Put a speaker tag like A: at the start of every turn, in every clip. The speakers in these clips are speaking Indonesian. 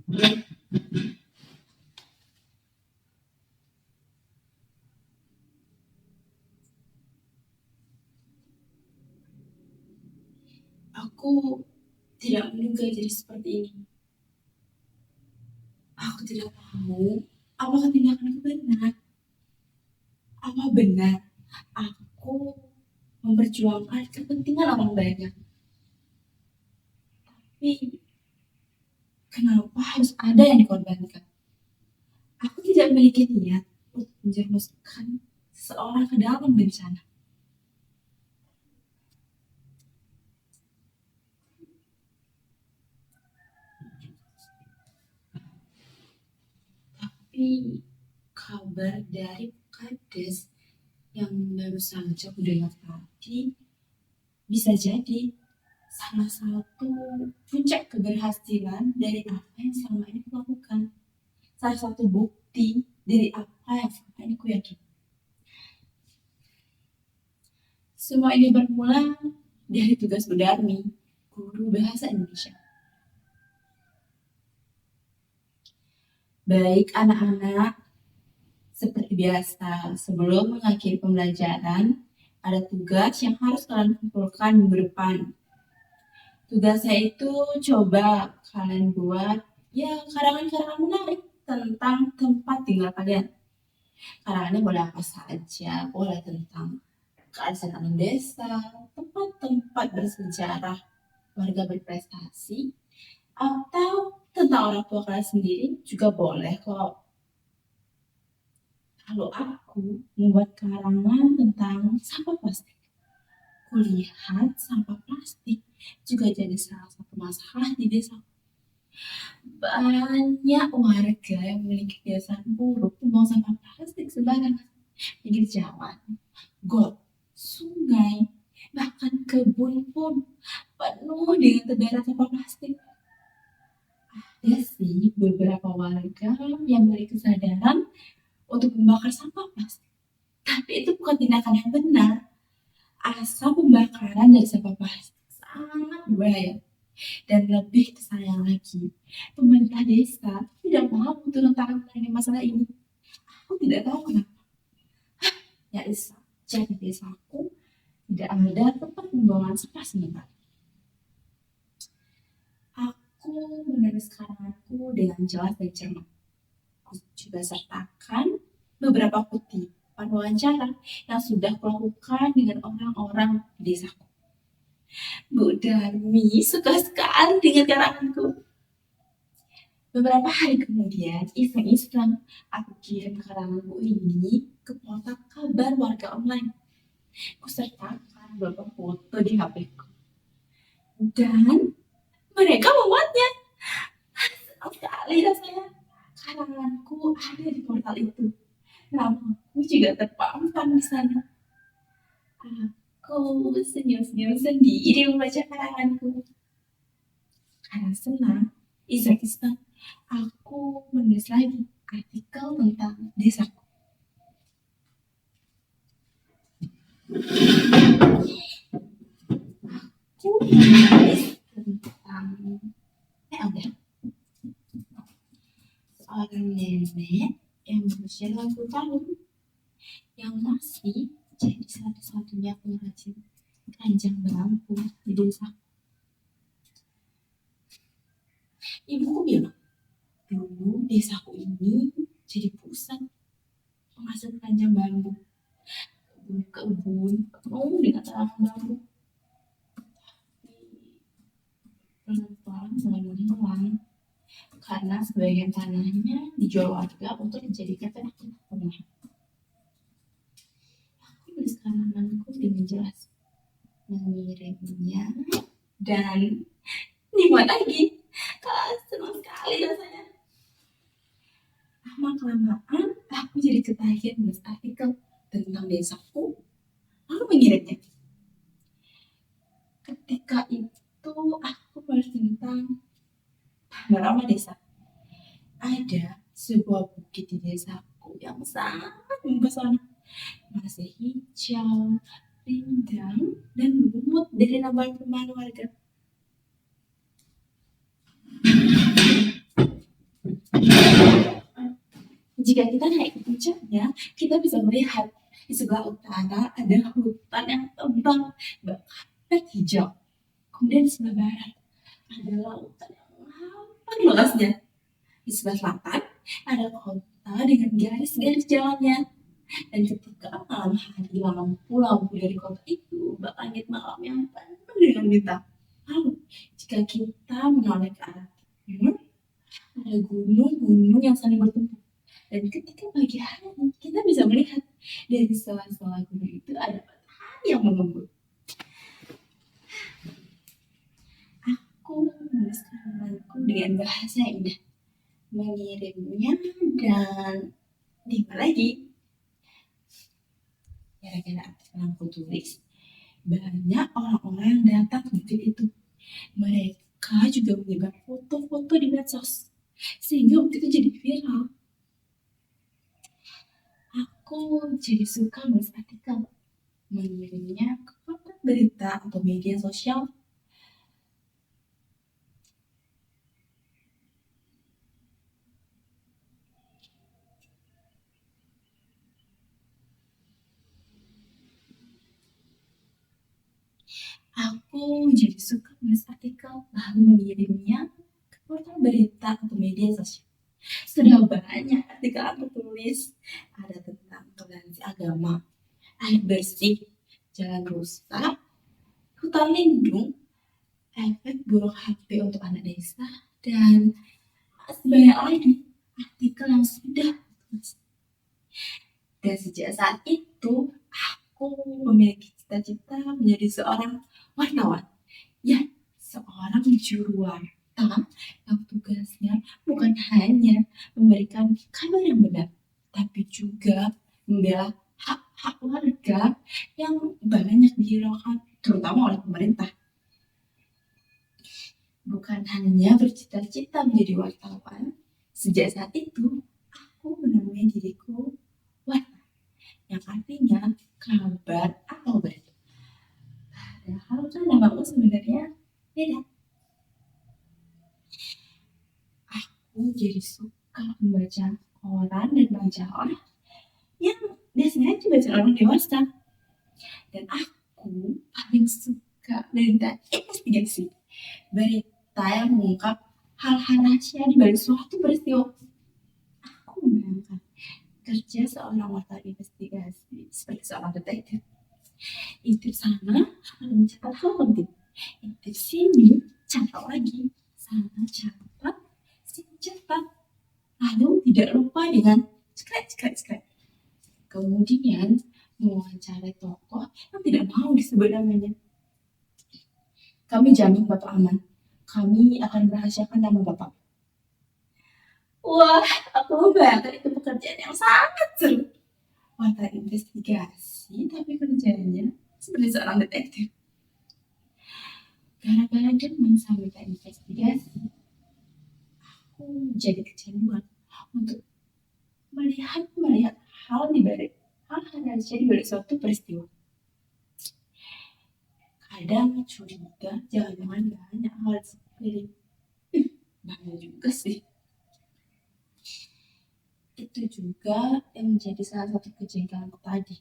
A: Aku tidak menduga jadi seperti ini. Aku tidak tahu apakah tindakanku benar. Apa benar aku memperjuangkan kepentingan orang banyak? Tapi kenapa harus ada yang dikorbankan? Aku tidak memiliki niat untuk menjerumuskan seseorang ke dalam bencana. Tapi kabar dari Kades yang baru saja aku dengar tadi bisa jadi salah satu puncak keberhasilan dari apa yang selama ini aku lakukan. Salah satu bukti dari apa yang selama ini aku yakin. Semua ini bermula dari tugas Bu Darmi, guru bahasa Indonesia. Baik anak-anak, seperti biasa, sebelum mengakhiri pembelajaran, ada tugas yang harus kalian kumpulkan minggu depan. Tugasnya itu coba kalian buat karangan-karangan menarik tentang tempat tinggal kalian. Karangannya boleh apa saja, boleh tentang kearsipan desa, tempat-tempat bersejarah, warga berprestasi, atau tentang orang tua kalian sendiri juga boleh kok. Kalau aku membuat karangan tentang sampah plastik, kulihat sampah plastik juga jadi salah satu masalah di desa. Banyak warga yang memiliki kebiasaan buruk membuang sampah plastik sembarangan. Pinggir jalan, got, sungai, bahkan kebun pun penuh dengan tebaran sampah plastik. Ada sih beberapa warga yang memiliki kesadaran untuk membakar sampah plastik. Tapi itu bukan tindakan yang benar. Asal pembakaran dari sampah plastik sangat berbahaya. Dan lebih kesayang lagi, pemerintah desa tidak mau turun tangan mengenai masalah ini. Aku tidak tahu kenapa. Ya saja di desaku tidak ada tempat pembuangan sampah sementara. Aku menulis karanganku dengan jelas dan cermat. Aku juga sertakan beberapa kutipan wawancara yang sudah kulakukan dengan orang-orang di desaku. Bu Darmi suka sekali dengan karanganku. Beberapa hari kemudian, iseng-iseng aku kirim karanganku ini ke portal kabar warga online. Kusertakan beberapa foto di HP-ku. Dan mereka memuatnya. Senang sekali rasanya. Karanganku ada di portal itu. Namaku juga terpampang di sana. Aku senyum-senyum sendiri membaca karanganku. Karena senang, iseng-iseng aku menulis lagi artikel tentang desaku. Aku menulis tentang seorang nenek yang berusia 80 tahun yang masih jadi satu-satunya pengrajin keranjang bambu di desa. Ibuku bilang, dulu desaku ini jadi pusat penghasil keranjang bambu. Kebun penuh dengan tanaman bambu. Pelan-pelan mulai menghilang karena sebagian tanahnya dijual warga untuk dijadikan tempat perumahan. Aku menulis karanganku dengan jelas, mengirimnya dan dibuat lagi. Senang sekali rasanya. Lama-kelamaan aku jadi ketagihan menulis artikel tentang desaku, lalu mengirimnya. Ketika itu aku menulis tentang panorama desa. Ada sebuah bukit di desaku yang sangat mempesona. Masih hijau, rindang, dan lumut dari perumahan warga. Jika kita naik ke puncaknya, kita bisa melihat di sebelah utara ada hutan yang tebal, berkapet hijau. Kemudian di sebelah barat ada lautan yang lapang luasnya. Di sebelah selatan ada kota dengan garis-garis jalannya. Dan ketika malam hari, lampu-lampu dari kota itu berlangit malam yang penuh dengan bintang. Lalu, jika kita menoleh ke arah timur, ada gunung-gunung yang saling bertemu. Dan ketika pagi hari, kita bisa melihat dari sela-sela gunung itu ada matahari yang mengembun. Aku menuliskan romanku dengan bahasa yang indah, mengirimnya dan lima lagi. Gara-gara artikel yang aku tulis, banyak orang-orang yang datang ke bukit itu. Mereka juga menyebar foto-foto di medsos, sehingga bukit itu jadi viral. Aku jadi suka menulis artikel, mengirimnya ke portal berita atau media sosial. Aku jadi suka menulis artikel lalu mengirimnya ke portal berita atau media sosial. Sudah banyak artikel aku tulis, ada tentang toleransi agama, air bersih, jalan rusak, hutan lindung, efek buruk HP untuk anak desa, dan banyak lagi artikel yang sudah tulis. Dan sejak saat itu, aku memiliki cita-cita menjadi seorang wartawan. Ya, seorang juru warta yang tugasnya bukan hanya memberikan kabar yang benar, tapi juga membela hak-hak warga yang banyak dihiraukan, terutama oleh pemerintah. Bukan hanya bercita-cita menjadi wartawan, sejak saat itu aku menamai diriku warta, yang artinya kabar atau berita. Padahal kan namaku sebenarnya beda. Aku jadi suka membaca koran dan majalah yang biasanya dibaca orang dewasa. Dan aku paling suka berita investigasi, berita yang mengungkap hal-hal rahasia di balik suatu peristiwa. Aku membayangkan kerja seorang wartawan investigasi seperti seorang detektif. Intip sana, lalu mencatat hal penting. Intip sini, catat lagi. Sana catat, sini catat. Lalu tidak lupa dengan skrek. Kemudian mewawancarai tokoh yang tidak mau disebut namanya. Kami jamin Bapak aman. Kami akan merahasiakan nama Bapak. Wah, aku membayangkan itu pekerjaan yang sangat seru. Wartawan investigasi, tapi kerjanya seperti seorang detektif. Gara-gara demen sama berita investigasi, aku jadi kecanduan untuk melihat hal di balik hal-hal rahasia di balik suatu peristiwa. Kadang curiga, jangan-jangan banyak hal seperti bahaya juga sih. Itu juga yang menjadi salah satu kejanggalanku tadi.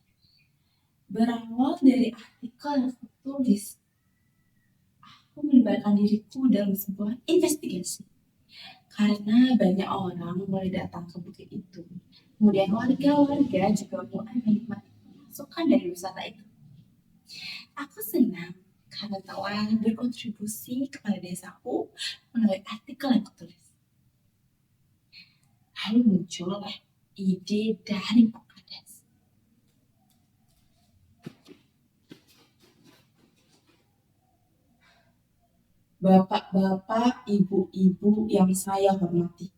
A: Berawal dari artikel yang aku tulis, aku melibatkan diriku dalam sebuah investigasi. Karena banyak orang mulai datang ke bukit itu. Kemudian warga-warga juga mulai menikmati pemasukan dari wisata itu. Aku senang karena telah berkontribusi kepada desaku melalui artikel yang kutulis. Lalu muncullah ide dari Pokades. Bapak-bapak, ibu-ibu yang saya hormati,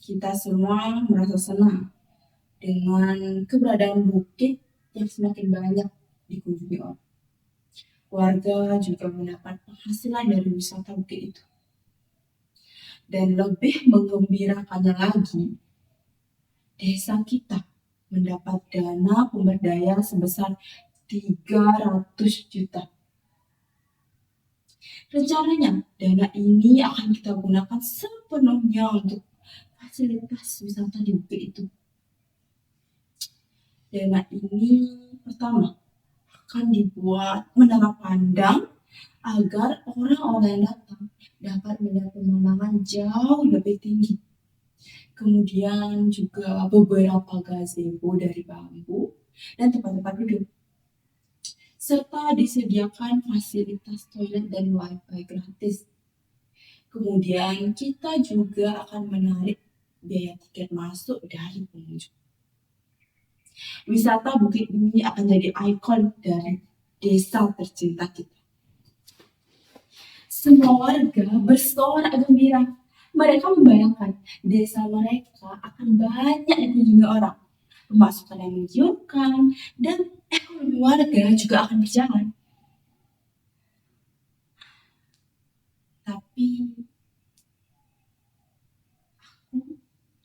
A: kita semua merasa senang dengan keberadaan bukit yang semakin banyak dikunjungi orang. Warga juga mendapat penghasilan dari wisata bukit itu. Dan lebih menggembirakannya lagi, desa kita mendapat dana pemberdayaan sebesar 300 juta. Rencananya, dana ini akan kita gunakan sepenuhnya untuk fasilitas wisata di Bukit itu. Dana ini pertama akan dibuat menara pandang agar orang-orang yang datang dapat melihat pemandangan jauh lebih tinggi. Kemudian juga beberapa gazebo dari bambu dan tempat-tempat duduk. Serta disediakan fasilitas toilet dan wifi gratis. Kemudian kita juga akan menarik biaya tiket masuk dari pengunjung. Wisata Bukit Bumi akan jadi ikon dari desa tercinta kita. Semua warga bersorak gembira. Mereka membayangkan desa mereka akan banyak dikunjungi orang, pemasukan yang menggiurkan, dan ekonomi warga juga akan berjalan. Tapi aku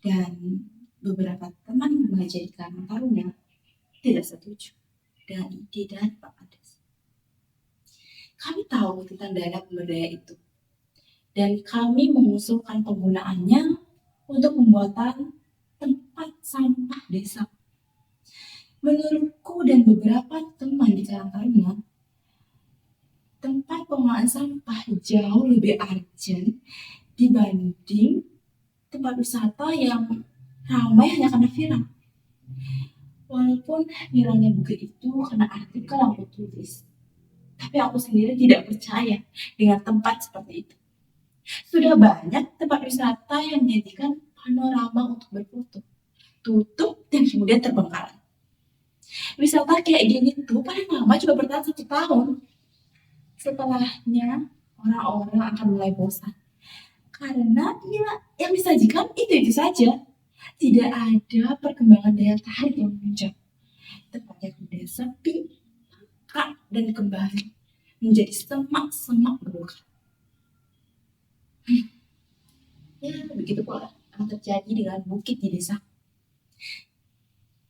A: dan beberapa teman remaja di Karang Taruna tidak setuju dengan ide dari Pak Kades. Kami tahu tentang dana pemberdayaan itu, dan kami mengusulkan penggunaannya untuk pembuatan tempat sampah desa. Menurutku dan beberapa teman di Karang Taruna, tempat pengolahan sampah jauh lebih urgent dibanding tempat wisata yang ramai hanya karena viral. Walaupun viralnya Bukit itu karena artikel yang aku tulis, tapi aku sendiri tidak percaya dengan tempat seperti itu. Sudah banyak tempat wisata yang menjadikan panorama untuk berfoto, tutup dan kemudian terbengkalai. Wisata kayak gini tuh paling lama cuma bertahan 1 tahun. Setelahnya orang-orang akan mulai bosan. Karena ya yang disajikan itu saja. Tidak ada perkembangan daya tarik yang menunjang. Tempatnya sudah sepi, maka dan kembali menjadi semak-semak belukar. Ya, begitu pula akan terjadi dengan bukit di desa.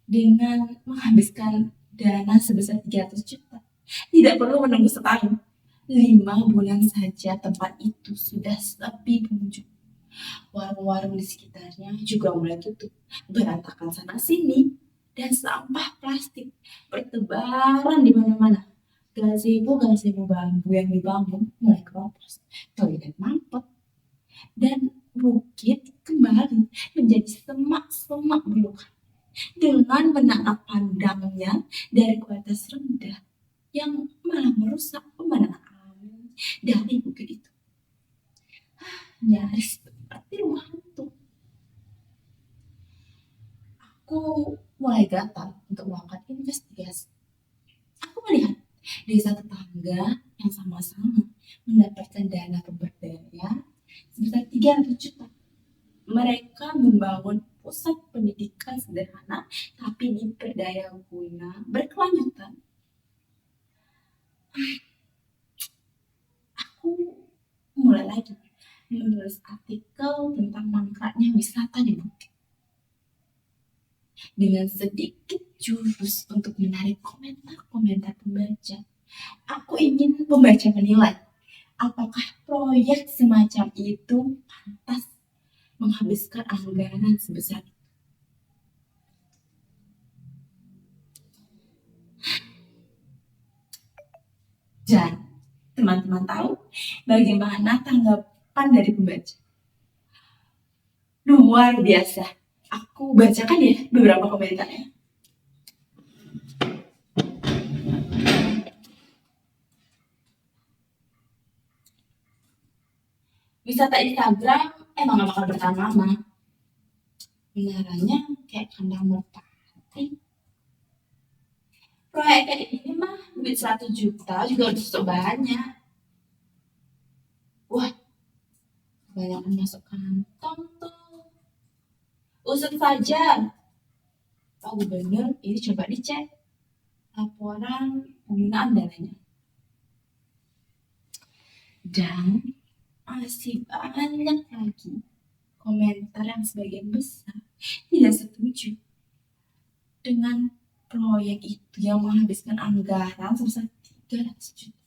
A: Dengan menghabiskan dana sebesar 300 juta, tidak perlu menunggu setahun. 5 bulan saja tempat itu sudah sepi pengunjung. Warung-warung di sekitarnya juga mulai tutup, berantakan sana sini, dan sampah plastik bertebaran di mana-mana. Gazebo bambu yang dibangun mulai keropos, toilet mampet, dan bukit kembali menjadi semak-semak belukar dengan menatap pandangnya dari kualitas rendah yang malah merusak pemandangan alami dari bukit itu. Nyaris seperti rumah hantu. Aku mulai gatal untuk melakukan investigasi. Aku melihat desa tetangga yang sama-sama mendapatkan dana pemberdayaan sebesar 300 juta. Mereka membangun pusat pendidikan sederhana tapi diperdaya guna berkelanjutan. Aku mulai lagi menulis artikel tentang mangkraknya wisata di bukit. Dengan sedikit jurus untuk menarik komentar-komentar pembaca. Aku ingin pembaca menilai apakah proyek semacam itu pantas menghabiskan anggaran sebesar itu. Dan teman-teman tahu bagaimana tanggapan dari pembaca? Luar biasa. Aku bacakan ya beberapa komentarnya. Wisata Instagram emang gak bakal bertahan lama. Menaranya kayak kandang merpati. Proyek kayak ini mah duit 100 juta juga udah cukup banyak. Wah, banyak masuk kantong tuh. Usut saja. Pak Gubernur, ini coba dicek laporan penggunaan dananya. Dan masih banyak lagi komentar yang sebagian besar tidak setuju dengan proyek itu yang menghabiskan anggaran sebesar 300 juta.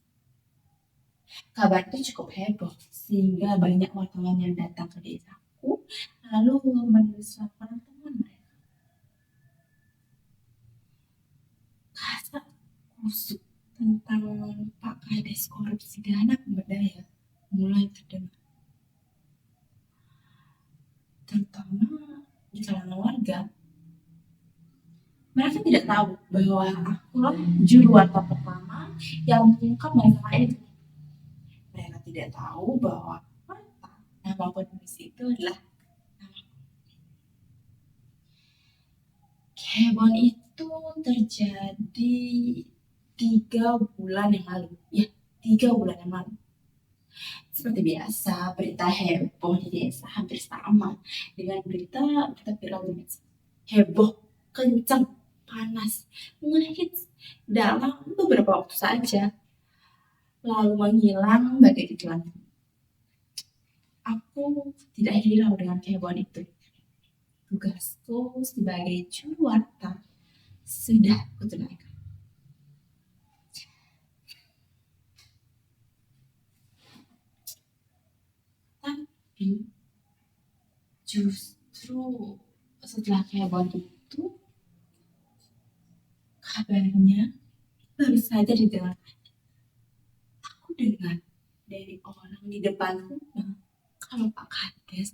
A: Kabar itu cukup heboh sehingga banyak wartawan yang datang ke desaku lalu menulis laporan temuan mereka. Kasak kusuk tentang Pak Kades korupsi dana pemberdaya mulai terdengar, terutama di kalangan warga. Mereka tidak tahu bahwa akulah juru warta pertama yang mengungkap masalah itu. Mereka tidak tahu bahwa nama penulis itu adalah nama. Kehebohan itu terjadi 3 bulan yang lalu. Ya, 3 bulan yang lalu. Seperti biasa, berita heboh di desa hampir sama dengan berita viral di medsos. Heboh, kencang, panas, ngehits dalam beberapa waktu saja, lalu menghilang bagai iklan. Aku tidak hirau dengan kehebohan itu. Tugasku sebagai juru warta sudah kutunaikan. Tapi justru setelah kehebohan itu, kabarnya baru saja didengar. Aku dengar dari orang di depan rumah kalau Pak Kades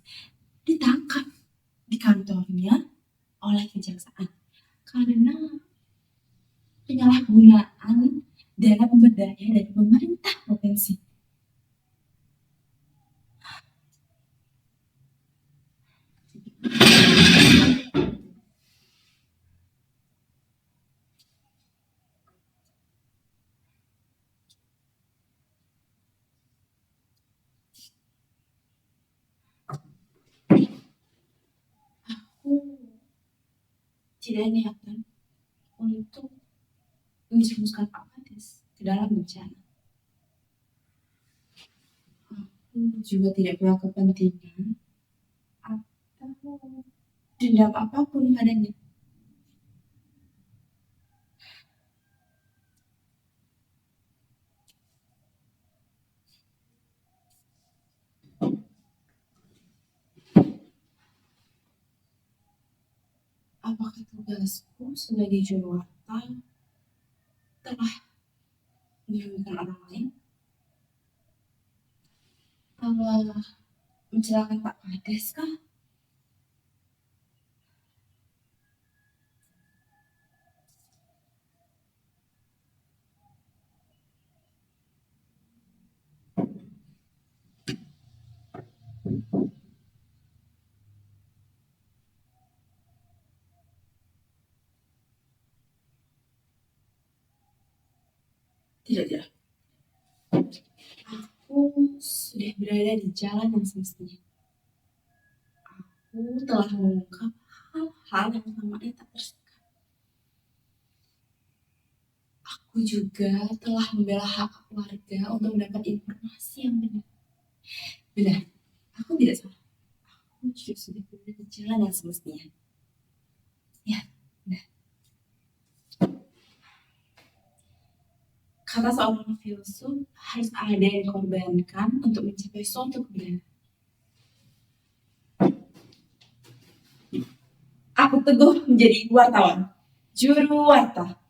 A: ditangkap di kantornya oleh kejaksaan karena penyalahgunaan dana pemberdayaan dari pemerintah provinsi. Aku tidak niatan untuk menjerumuskan Pak Kades ke dalam bencana. Aku juga tidak punya kepentingan atau dendam apapun padanya. Apakah tugasku sebagai juru warta telah merugikan orang lain? Telah mencelakakan Pak Kades kah? Tidak. Aku sudah berada di jalan yang semestinya. Aku telah mengungkap hal-hal yang namanya tak tersangka. Aku juga telah membela hak warga untuk mendapat informasi yang benar. Benar, aku tidak salah. Aku juga sudah berada di jalan yang semestinya. Ya, benar. Kata seorang filsuf, harus ada yang dikorbankan untuk mencapai suatu kebenaran. Aku teguh menjadi wartawan, juru warta.